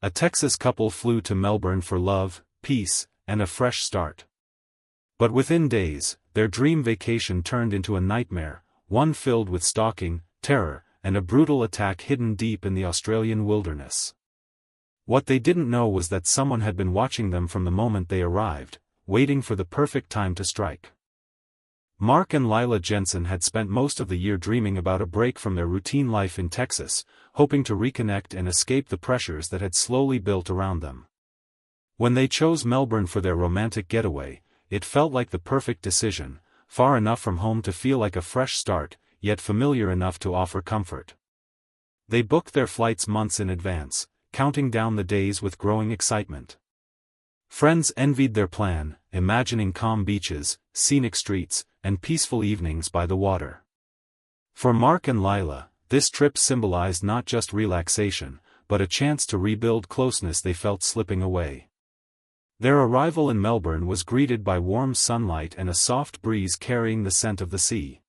A Texas couple flew to Melbourne for love, peace, and a fresh start. But within days, their dream vacation turned into a nightmare, one filled with stalking, terror, and a brutal attack hidden deep in the Australian wilderness. What they didn't know was that someone had been watching them from the moment they arrived, waiting for the perfect time to strike. Mark and Lila Jensen had spent most of the year dreaming about a break from their routine life in Texas, hoping to reconnect and escape the pressures that had slowly built around them. When they chose Melbourne for their romantic getaway, it felt like the perfect decision, far enough from home to feel like a fresh start, yet familiar enough to offer comfort. They booked their flights months in advance, counting down the days with growing excitement. Friends envied their plan, imagining calm beaches, scenic streets, and peaceful evenings by the water. For Mark and Lila, this trip symbolized not just relaxation, but a chance to rebuild closeness they felt slipping away. Their arrival in Melbourne was greeted by warm sunlight and a soft breeze carrying the scent of the sea.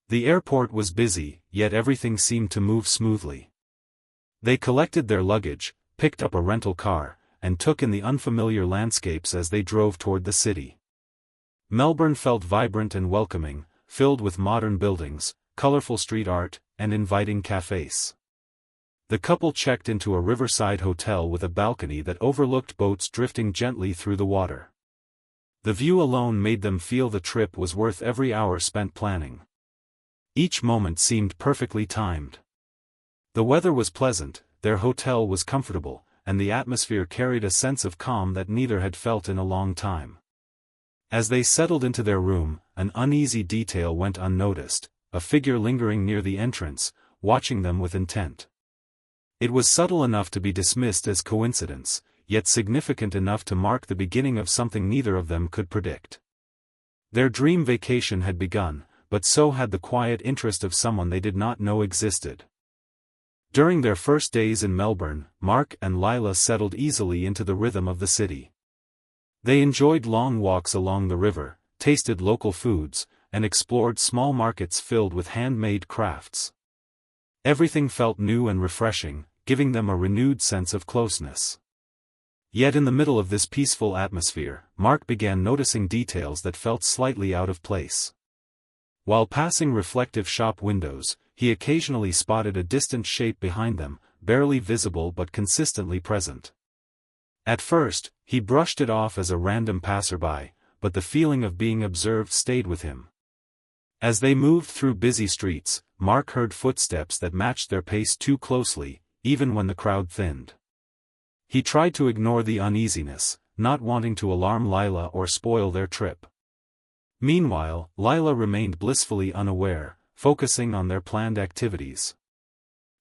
The airport was busy, yet everything seemed to move smoothly. They collected their luggage, picked up a rental car, and took in the unfamiliar landscapes as they drove toward the city. Melbourne felt vibrant and welcoming, filled with modern buildings, colorful street art, and inviting cafes. The couple checked into a riverside hotel with a balcony that overlooked boats drifting gently through the water. The view alone made them feel the trip was worth every hour spent planning. Each moment seemed perfectly timed. The weather was pleasant, their hotel was comfortable, and the atmosphere carried a sense of calm that neither had felt in a long time. As they settled into their room, an uneasy detail went unnoticed, a figure lingering near the entrance, watching them with intent. It was subtle enough to be dismissed as coincidence, yet significant enough to mark the beginning of something neither of them could predict. Their dream vacation had begun, but so had the quiet interest of someone they did not know existed. During their first days in Melbourne, Mark and Lila settled easily into the rhythm of the city. They enjoyed long walks along the river, tasted local foods, and explored small markets filled with handmade crafts. Everything felt new and refreshing, giving them a renewed sense of closeness. Yet in the middle of this peaceful atmosphere, Mark began noticing details that felt slightly out of place. While passing reflective shop windows, he occasionally spotted a distant shape behind them, barely visible but consistently present. At first, he brushed it off as a random passerby, but the feeling of being observed stayed with him. As they moved through busy streets, Mark heard footsteps that matched their pace too closely, even when the crowd thinned. He tried to ignore the uneasiness, not wanting to alarm Lila or spoil their trip. Meanwhile, Lila remained blissfully unaware, focusing on their planned activities.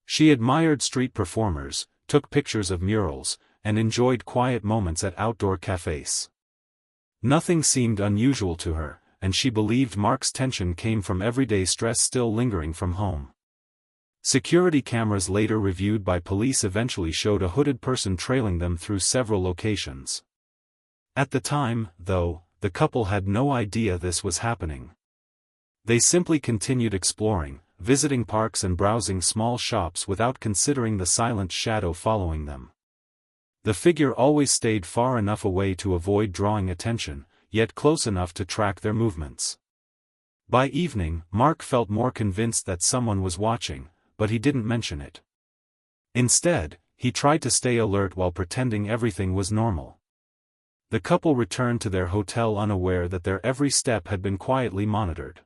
She admired street performers, took pictures of murals, and enjoyed quiet moments at outdoor cafes. Nothing seemed unusual to her, and she believed Mark's tension came from everyday stress still lingering from home. Security cameras later reviewed by police eventually showed a hooded person trailing them through several locations. At the time, though, the couple had no idea this was happening. They simply continued exploring, visiting parks and browsing small shops without considering the silent shadow following them. The figure always stayed far enough away to avoid drawing attention, yet close enough to track their movements. By evening, Mark felt more convinced that someone was watching, but he didn't mention it. Instead, he tried to stay alert while pretending everything was normal. The couple returned to their hotel unaware that their every step had been quietly monitored.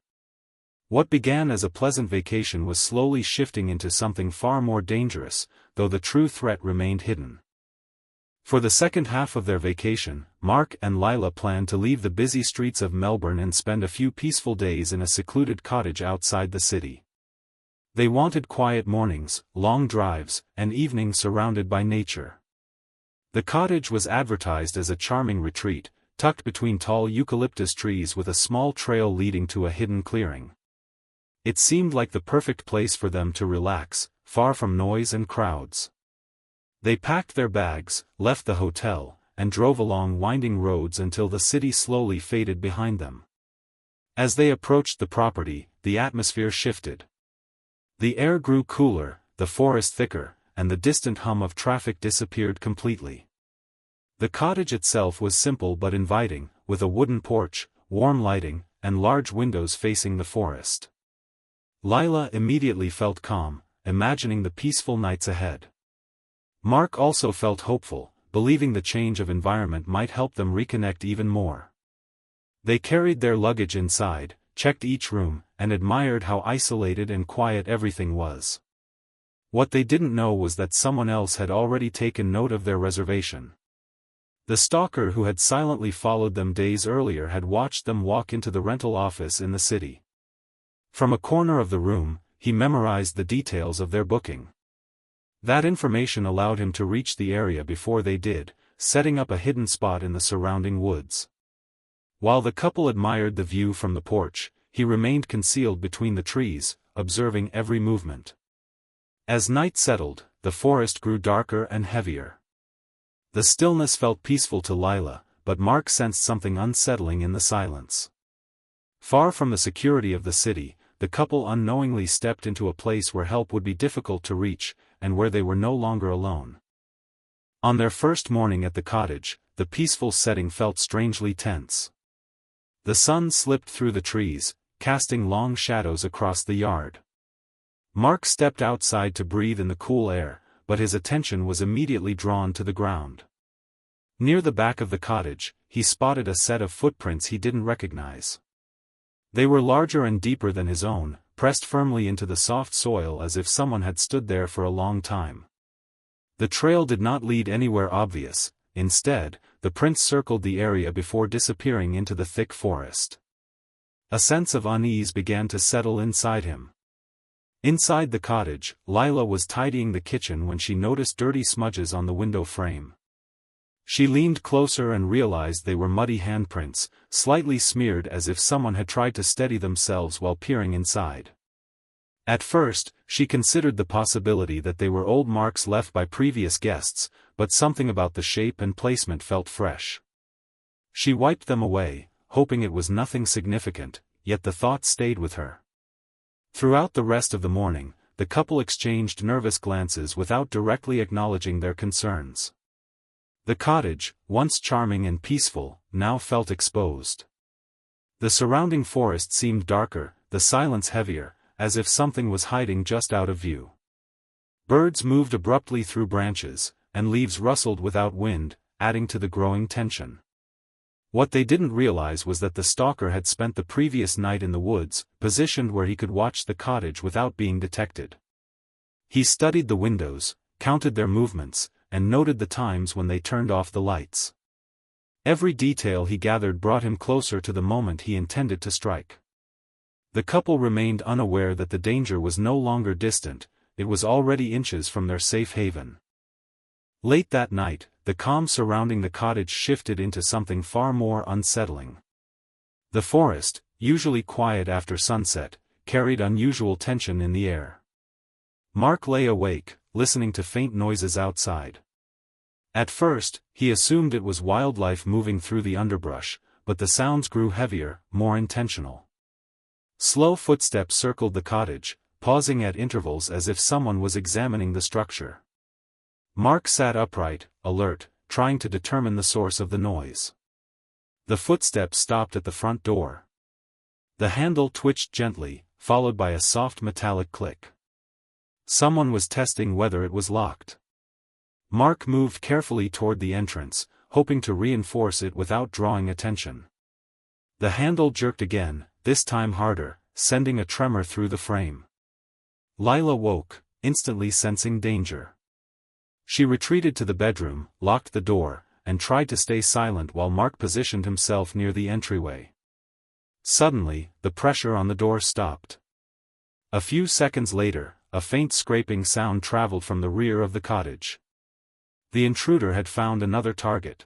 What began as a pleasant vacation was slowly shifting into something far more dangerous, though the true threat remained hidden. For the second half of their vacation, Mark and Lila planned to leave the busy streets of Melbourne and spend a few peaceful days in a secluded cottage outside the city. They wanted quiet mornings, long drives, and evenings surrounded by nature. The cottage was advertised as a charming retreat, tucked between tall eucalyptus trees with a small trail leading to a hidden clearing. It seemed like the perfect place for them to relax, far from noise and crowds. They packed their bags, left the hotel, and drove along winding roads until the city slowly faded behind them. As they approached the property, the atmosphere shifted. The air grew cooler, the forest thicker, and the distant hum of traffic disappeared completely. The cottage itself was simple but inviting, with a wooden porch, warm lighting, and large windows facing the forest. Lila immediately felt calm, imagining the peaceful nights ahead. Mark also felt hopeful, believing the change of environment might help them reconnect even more. They carried their luggage inside, checked each room, and admired how isolated and quiet everything was. What they didn't know was that someone else had already taken note of their reservation. The stalker who had silently followed them days earlier had watched them walk into the rental office in the city. From a corner of the room, he memorized the details of their booking. That information allowed him to reach the area before they did, setting up a hidden spot in the surrounding woods. While the couple admired the view from the porch, he remained concealed between the trees, observing every movement. As night settled, the forest grew darker and heavier. The stillness felt peaceful to Lila, but Mark sensed something unsettling in the silence. Far from the security of the city, the couple unknowingly stepped into a place where help would be difficult to reach, and where they were no longer alone. On their first morning at the cottage, the peaceful setting felt strangely tense. The sun slipped through the trees, casting long shadows across the yard. Mark stepped outside to breathe in the cool air, but his attention was immediately drawn to the ground. Near the back of the cottage, he spotted a set of footprints he didn't recognize. They were larger and deeper than his own, pressed firmly into the soft soil as if someone had stood there for a long time. The trail did not lead anywhere obvious. Instead, the prints circled the area before disappearing into the thick forest. A sense of unease began to settle inside him. Inside the cottage, Lila was tidying the kitchen when she noticed dirty smudges on the window frame. She leaned closer and realized they were muddy handprints, slightly smeared as if someone had tried to steady themselves while peering inside. At first, she considered the possibility that they were old marks left by previous guests, but something about the shape and placement felt fresh. She wiped them away, hoping it was nothing significant, yet the thought stayed with her. Throughout the rest of the morning, the couple exchanged nervous glances without directly acknowledging their concerns. The cottage, once charming and peaceful, now felt exposed. The surrounding forest seemed darker, the silence heavier, as if something was hiding just out of view. Birds moved abruptly through branches, and leaves rustled without wind, adding to the growing tension. What they didn't realize was that the stalker had spent the previous night in the woods, positioned where he could watch the cottage without being detected. He studied the windows, counted their movements, and noted the times when they turned off the lights. Every detail he gathered brought him closer to the moment he intended to strike. The couple remained unaware that the danger was no longer distant, it was already inches from their safe haven. Late that night, the calm surrounding the cottage shifted into something far more unsettling. The forest, usually quiet after sunset, carried unusual tension in the air. Mark lay awake, listening to faint noises outside. At first, he assumed it was wildlife moving through the underbrush, but the sounds grew heavier, more intentional. Slow footsteps circled the cottage, pausing at intervals as if someone was examining the structure. Mark sat upright, alert, trying to determine the source of the noise. The footsteps stopped at the front door. The handle twitched gently, followed by a soft metallic click. Someone was testing whether it was locked. Mark moved carefully toward the entrance, hoping to reinforce it without drawing attention. The handle jerked again, this time harder, sending a tremor through the frame. Lila woke, instantly sensing danger. She retreated to the bedroom, locked the door, and tried to stay silent while Mark positioned himself near the entryway. Suddenly, the pressure on the door stopped. A few seconds later, a faint scraping sound traveled from the rear of the cottage. The intruder had found another target.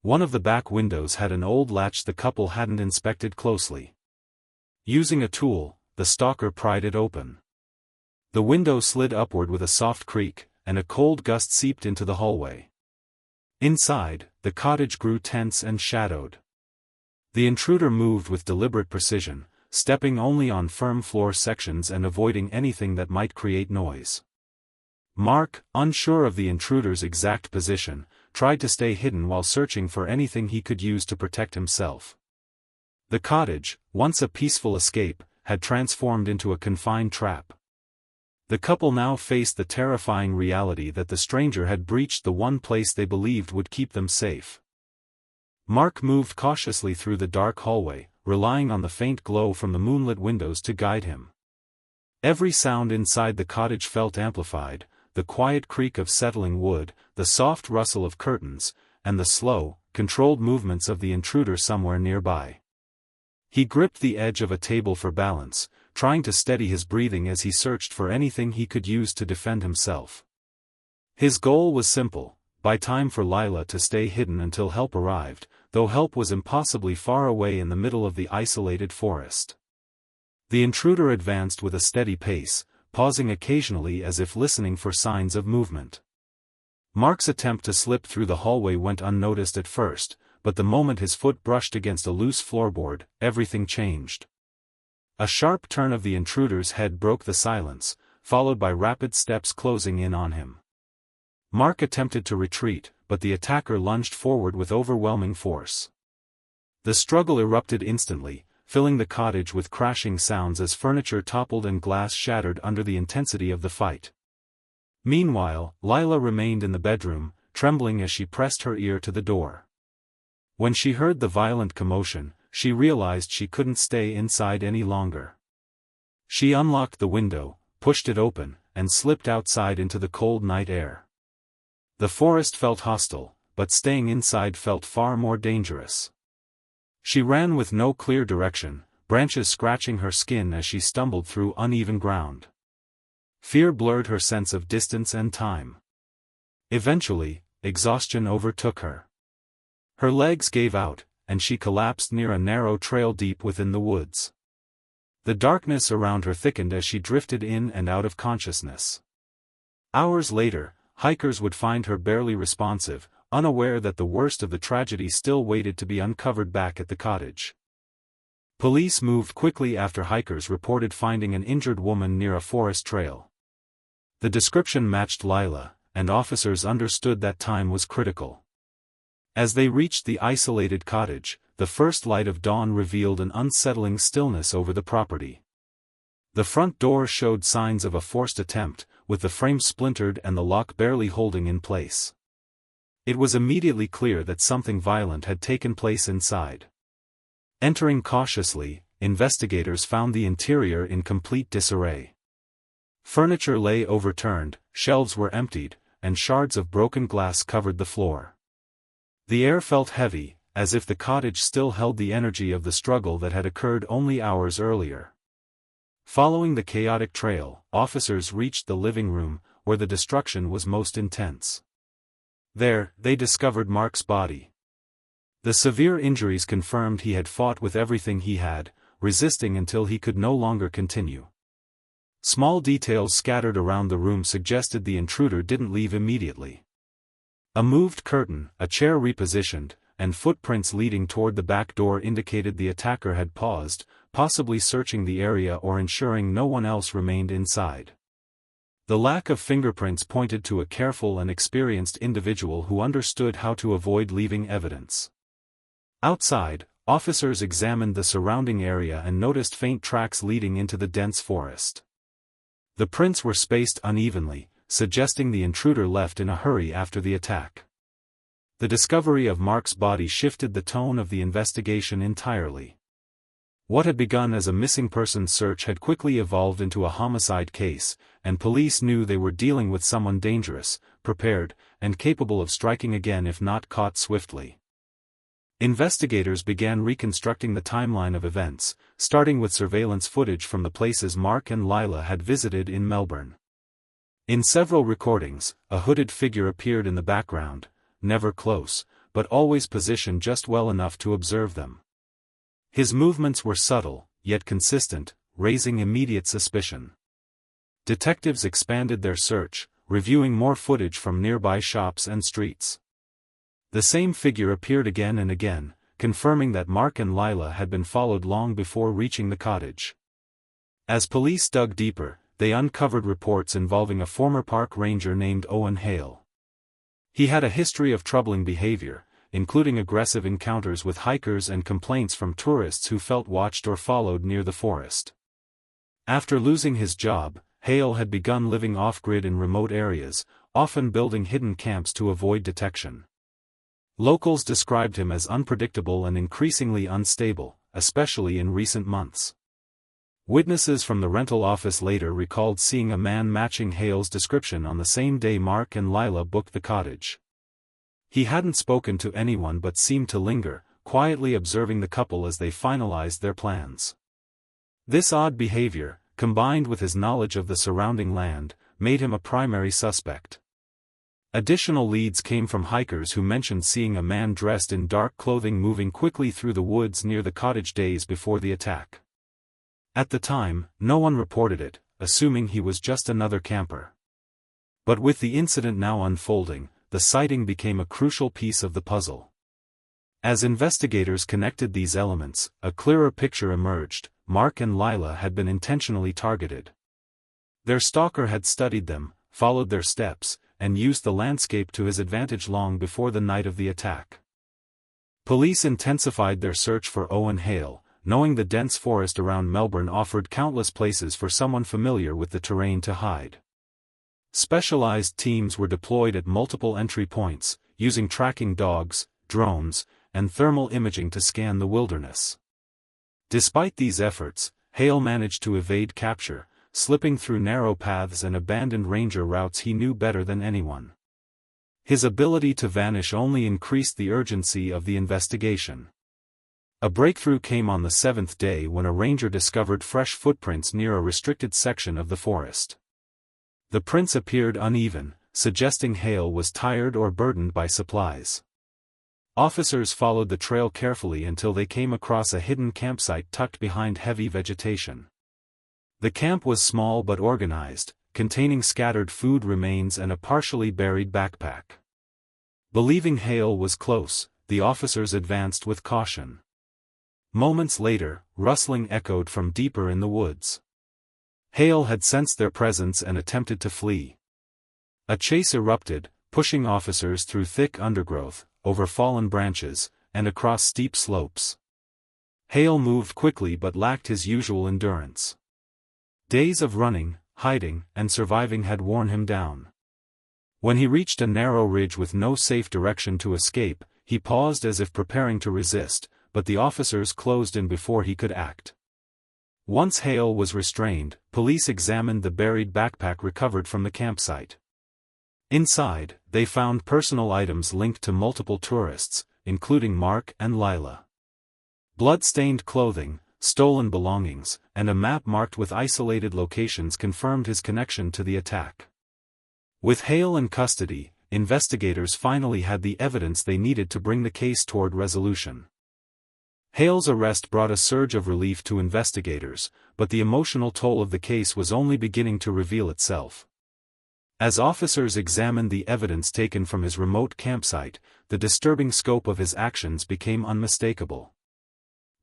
One of the back windows had an old latch the couple hadn't inspected closely. Using a tool, the stalker pried it open. The window slid upward with a soft creak, and a cold gust seeped into the hallway. Inside, the cottage grew tense and shadowed. The intruder moved with deliberate precision, stepping only on firm floor sections and avoiding anything that might create noise. Mark, unsure of the intruder's exact position, tried to stay hidden while searching for anything he could use to protect himself. The cottage, once a peaceful escape, had transformed into a confined trap. The couple now faced the terrifying reality that the stranger had breached the one place they believed would keep them safe. Mark moved cautiously through the dark hallway, relying on the faint glow from the moonlit windows to guide him. Every sound inside the cottage felt amplified, the quiet creak of settling wood, the soft rustle of curtains, and the slow, controlled movements of the intruder somewhere nearby. He gripped the edge of a table for balance, trying to steady his breathing as he searched for anything he could use to defend himself. His goal was simple: buy time for Lila to stay hidden until help arrived, though help was impossibly far away in the middle of the isolated forest. The intruder advanced with a steady pace, pausing occasionally as if listening for signs of movement. Mark's attempt to slip through the hallway went unnoticed at first, but the moment his foot brushed against a loose floorboard, everything changed. A sharp turn of the intruder's head broke the silence, followed by rapid steps closing in on him. Mark attempted to retreat, but the attacker lunged forward with overwhelming force. The struggle erupted instantly, filling the cottage with crashing sounds as furniture toppled and glass shattered under the intensity of the fight. Meanwhile, Lila remained in the bedroom, trembling as she pressed her ear to the door. When she heard the violent commotion, she realized she couldn't stay inside any longer. She unlocked the window, pushed it open, and slipped outside into the cold night air. The forest felt hostile, but staying inside felt far more dangerous. She ran with no clear direction, branches scratching her skin as she stumbled through uneven ground. Fear blurred her sense of distance and time. Eventually, exhaustion overtook her. Her legs gave out, and she collapsed near a narrow trail deep within the woods. The darkness around her thickened as she drifted in and out of consciousness. Hours later, hikers would find her barely responsive, unaware that the worst of the tragedy still waited to be uncovered back at the cottage. Police moved quickly after hikers reported finding an injured woman near a forest trail. The description matched Lila, and officers understood that time was critical. As they reached the isolated cottage, the first light of dawn revealed an unsettling stillness over the property. The front door showed signs of a forced attempt, with the frame splintered and the lock barely holding in place. It was immediately clear that something violent had taken place inside. Entering cautiously, investigators found the interior in complete disarray. Furniture lay overturned, shelves were emptied, and shards of broken glass covered the floor. The air felt heavy, as if the cottage still held the energy of the struggle that had occurred only hours earlier. Following the chaotic trail, officers reached the living room, where the destruction was most intense. There, they discovered Mark's body. The severe injuries confirmed he had fought with everything he had, resisting until he could no longer continue. Small details scattered around the room suggested the intruder didn't leave immediately. A moved curtain, a chair repositioned, and footprints leading toward the back door indicated the attacker had paused, possibly searching the area or ensuring no one else remained inside. The lack of fingerprints pointed to a careful and experienced individual who understood how to avoid leaving evidence. Outside, officers examined the surrounding area and noticed faint tracks leading into the dense forest. The prints were spaced unevenly, suggesting the intruder left in a hurry after the attack. The discovery of Mark's body shifted the tone of the investigation entirely. What had begun as a missing persons search had quickly evolved into a homicide case, and police knew they were dealing with someone dangerous, prepared, and capable of striking again if not caught swiftly. Investigators began reconstructing the timeline of events, starting with surveillance footage from the places Mark and Lila had visited in Melbourne. In several recordings, a hooded figure appeared in the background, never close, but always positioned just well enough to observe them. His movements were subtle, yet consistent, raising immediate suspicion. Detectives expanded their search, reviewing more footage from nearby shops and streets. The same figure appeared again and again, confirming that Mark and Lila had been followed long before reaching the cottage. As police dug deeper, they uncovered reports involving a former park ranger named Owen Hale. He had a history of troubling behavior, including aggressive encounters with hikers and complaints from tourists who felt watched or followed near the forest. After losing his job, Hale had begun living off-grid in remote areas, often building hidden camps to avoid detection. Locals described him as unpredictable and increasingly unstable, especially in recent months. Witnesses from the rental office later recalled seeing a man matching Hale's description on the same day Mark and Lila booked the cottage. He hadn't spoken to anyone but seemed to linger, quietly observing the couple as they finalized their plans. This odd behavior, combined with his knowledge of the surrounding land, made him a primary suspect. Additional leads came from hikers who mentioned seeing a man dressed in dark clothing moving quickly through the woods near the cottage days before the attack. At the time, no one reported it, assuming he was just another camper. But with the incident now unfolding, the sighting became a crucial piece of the puzzle. As investigators connected these elements, a clearer picture emerged. Mark and Lila had been intentionally targeted. Their stalker had studied them, followed their steps, and used the landscape to his advantage long before the night of the attack. Police intensified their search for Owen Hale, knowing the dense forest around Melbourne offered countless places for someone familiar with the terrain to hide. Specialized teams were deployed at multiple entry points, using tracking dogs, drones, and thermal imaging to scan the wilderness. Despite these efforts, Hale managed to evade capture, slipping through narrow paths and abandoned ranger routes he knew better than anyone. His ability to vanish only increased the urgency of the investigation. A breakthrough came on the seventh day when a ranger discovered fresh footprints near a restricted section of the forest. The prints appeared uneven, suggesting Hale was tired or burdened by supplies. Officers followed the trail carefully until they came across a hidden campsite tucked behind heavy vegetation. The camp was small but organized, containing scattered food remains and a partially buried backpack. Believing Hale was close, the officers advanced with caution. Moments later, rustling echoed from deeper in the woods. Hale had sensed their presence and attempted to flee. A chase erupted, pushing officers through thick undergrowth, over fallen branches, and across steep slopes. Hale moved quickly but lacked his usual endurance. Days of running, hiding, and surviving had worn him down. When he reached a narrow ridge with no safe direction to escape, he paused as if preparing to resist, but the officers closed in before he could act. Once Hale was restrained, police examined the buried backpack recovered from the campsite. Inside, they found personal items linked to multiple tourists, including Mark and Lila. Blood-stained clothing, stolen belongings, and a map marked with isolated locations confirmed his connection to the attack. With Hale in custody, investigators finally had the evidence they needed to bring the case toward resolution. Hale's arrest brought a surge of relief to investigators, but the emotional toll of the case was only beginning to reveal itself. As officers examined the evidence taken from his remote campsite, the disturbing scope of his actions became unmistakable.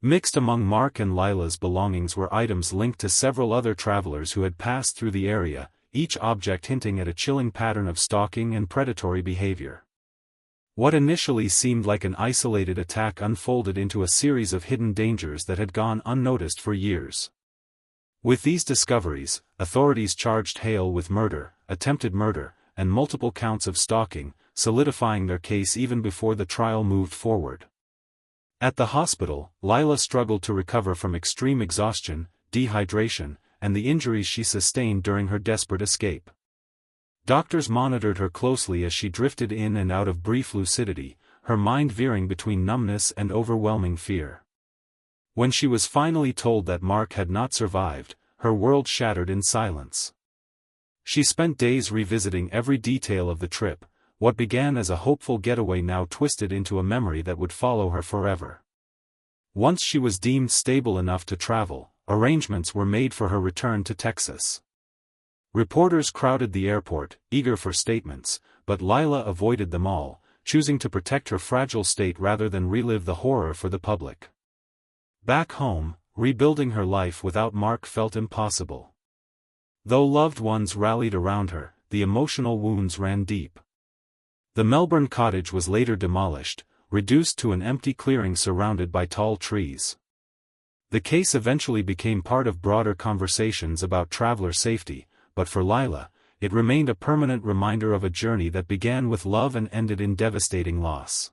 Mixed among Mark and Lila's belongings were items linked to several other travelers who had passed through the area, each object hinting at a chilling pattern of stalking and predatory behavior. What initially seemed like an isolated attack unfolded into a series of hidden dangers that had gone unnoticed for years. With these discoveries, authorities charged Hale with murder, attempted murder, and multiple counts of stalking, solidifying their case even before the trial moved forward. At the hospital, Lila struggled to recover from extreme exhaustion, dehydration, and the injuries she sustained during her desperate escape. Doctors monitored her closely as she drifted in and out of brief lucidity, her mind veering between numbness and overwhelming fear. When she was finally told that Mark had not survived, her world shattered in silence. She spent days revisiting every detail of the trip, what began as a hopeful getaway now twisted into a memory that would follow her forever. Once she was deemed stable enough to travel, arrangements were made for her return to Texas. Reporters crowded the airport, eager for statements, but Lila avoided them all, choosing to protect her fragile state rather than relive the horror for the public. Back home, rebuilding her life without Mark felt impossible. Though loved ones rallied around her, the emotional wounds ran deep. The Melbourne cottage was later demolished, reduced to an empty clearing surrounded by tall trees. The case eventually became part of broader conversations about traveler safety, but for Lila, it remained a permanent reminder of a journey that began with love and ended in devastating loss.